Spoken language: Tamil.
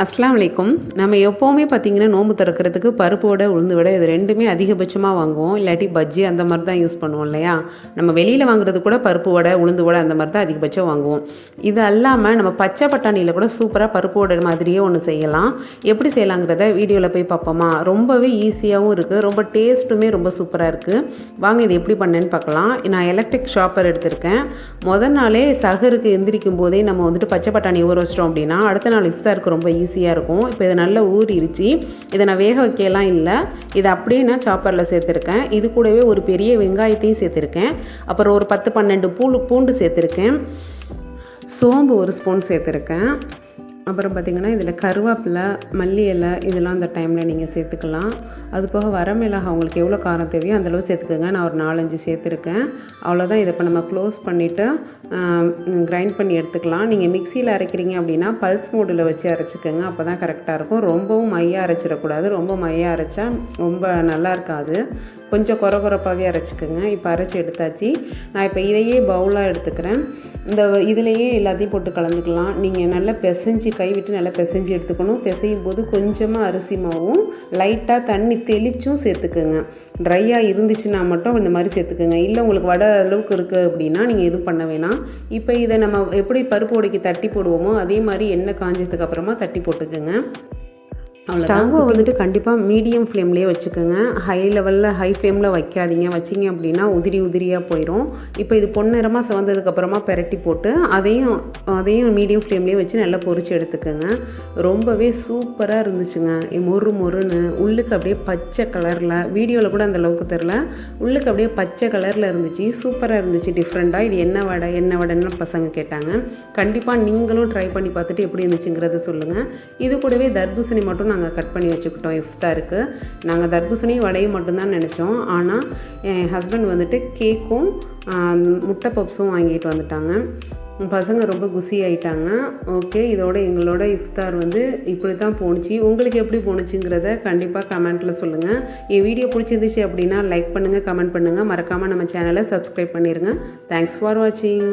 அஸ்ஸலாமு அலைக்கும். நம்ம எப்போவுமே பார்த்திங்கன்னா நோன்பு திறக்கிறதுக்கு பருப்பு வடை உளுந்து வடை இது ரெண்டுமே அதிகபட்சமாக வாங்குவோம். இல்லாட்டி பஜ்ஜி அந்த மாதிரி தான் யூஸ் பண்ணுவோம் இல்லையா? நம்ம வெளியில் வாங்குறது கூட பருப்பு வடை உளுந்து வடை அந்த மாதிரி தான் அதிகபட்சம் வாங்குவோம். இது அல்லாமல் நம்ம பச்சை பட்டாணியில் கூட சூப்பராக பருப்பு வடை மாதிரியே ஒன்று செய்யலாம். எப்படி செய்யலாங்கிறத வீடியோவில் போய் பார்ப்போமா? ரொம்பவே ஈஸியாகவும் இருக்குது, ரொம்ப டேஸ்ட்டுமே ரொம்ப சூப்பராக இருக்குது. வாங்க இது எப்படி பண்ணேன்னு பார்க்கலாம். நான் எலக்ட்ரிக் ஷாப்பர் எடுத்திருக்கேன். முதல் நாளே சஹருக்கு எந்திரிக்கும் போதே நம்ம வந்துட்டு பச்சை பட்டாணி ஊற வச்சிட்டோம் அப்படின்னா அடுத்த நாள் இஃப்தாருக்கு ரொம்ப ஈஸியாக இருக்கும். இப்போ இதை நல்லா ஊறிடுச்சு. இதை நான் வேக வைக்கலாம் இல்லை, இதை அப்படியே நான் சாப்பரில் சேர்த்துருக்கேன். இது கூடவே ஒரு பெரிய வெங்காயத்தையும் சேர்த்துருக்கேன். அப்புறம் ஒரு 10-12 பூண்டு சேர்த்துருக்கேன். சோம்பு 1 ஸ்பூன் சேர்த்துருக்கேன். அப்புறம் பார்த்திங்கன்னா இதில் கருவேப்பிலை, மல்லி இலை இதெல்லாம் அந்த டைமில் நீங்கள் சேர்த்துக்கலாம். அது போக வரமிளகாய் உங்களுக்கு எவ்வளோ காரம் தேவையோ அந்தளவு சேர்த்துக்கோங்க. நான் ஒரு 4-5 சேர்த்துருக்கேன். அவ்வளோதான். இதை இப்போ நம்ம க்ளோஸ் பண்ணிவிட்டு கிரைண்ட் பண்ணி எடுத்துக்கலாம். நீங்கள் மிக்சியில் அரைக்கிறீங்க அப்படின்னா பல்ஸ் மோடில் வச்சு அரைச்சிக்கோங்க, அப்போ தான் கரெக்டாக இருக்கும். ரொம்பவும் மையாக அரைச்சிடக்கூடாது. ரொம்ப மையாக அரைச்சா ரொம்ப நல்லா இருக்காது. கொஞ்சம் கொரகொரப்பாகவே அரைச்சிக்கோங்க. இப்போ அரைச்சி எடுத்தாச்சு. நான் இப்போ இதையே பவுலாக எடுத்துக்கிறேன். இதிலையே எல்லாத்தையும் போட்டு கலந்துக்கலாம். நீங்கள் நல்லா பிசைஞ்சு கை விட்டு நல்லா பிசைஞ்சு எடுத்துக்கணும். பிசையும் போது கொஞ்சமாக அரிசி மாவும் லைட்டாக தண்ணி தெளிச்சும் சேர்த்துக்குங்க. ட்ரையாக இருந்துச்சுன்னா மட்டும் இந்த மாதிரி சேர்த்துக்குங்க. இல்லை உங்களுக்கு வடை அளவுக்கு இருக்குது அப்படின்னா நீங்கள் எதுவும் பண்ண வேணாம். இப்போ இதை நம்ம எப்படி பருப்பு வடைக்கு தட்டி போடுவோமோ அதே மாதிரி எண்ணெய் காஞ்சதுக்கு அப்புறமா தட்டி போட்டுக்குங்க. ஸ்டவ்வை வந்துட்டு கண்டிப்பாக மீடியம் ஃப்ளேம்லேயே வச்சுக்கோங்க. ஹை ஃப்ளேமில் வைக்காதீங்க. வச்சிங்க அப்படின்னா உதிரியாக போயிடும். இப்போ இது பொன்னிறமாக சிவந்ததுக்கப்புறமா பெரட்டி போட்டு அதையும் மீடியம் ஃப்ளேம்லேயே வச்சு நல்லா பொரிச்சு எடுத்துக்கோங்க. ரொம்பவே சூப்பராக இருந்துச்சுங்க. மொறுன்னு உள்ளுக்கு அப்படியே பச்சை கலரில், வீடியோவில் கூட அந்த அளவுக்கு தெரில, உள்ளுக்கு அப்படியே பச்சை கலரில் இருந்துச்சு. சூப்பராக இருந்துச்சு, டிஃப்ரெண்ட்டாக. இது என்ன வடைன்னு பசங்க கேட்டாங்க. கண்டிப்பாக நீங்களும் ட்ரை பண்ணி பார்த்துட்டு எப்படி இருந்துச்சுங்கிறத சொல்லுங்கள். இது கூடவே தர்பூசணி மட்டும் நாங்கள் கட் பண்ணி வச்சுக்கிட்டோம் இஃப்தாருக்கு. நாங்கள் தர்பூசணி வடையும் மட்டும்தான் நினச்சோம். ஆனால் என் ஹஸ்பண்ட் வந்துட்டு கேக்கும் முட்டை பப்ஸும் வாங்கிட்டு வந்துட்டாங்க. பசங்க ரொம்ப குசி ஆகிட்டாங்க. ஓகே, இதோட எங்களோட இஃப்தார் இப்படி தான் போணுச்சு. உங்களுக்கு எப்படி போணுச்சுங்கிறத கண்டிப்பாக கமெண்ட்டில் சொல்லுங்கள். என் வீடியோ பிடிச்சிருந்துச்சு அப்படின்னா லைக் பண்ணுங்கள், கமெண்ட் பண்ணுங்கள். மறக்காமல் நம்ம சேனலை சப்ஸ்கிரைப் பண்ணிடுங்க. தேங்க்ஸ் ஃபார் வாட்சிங்.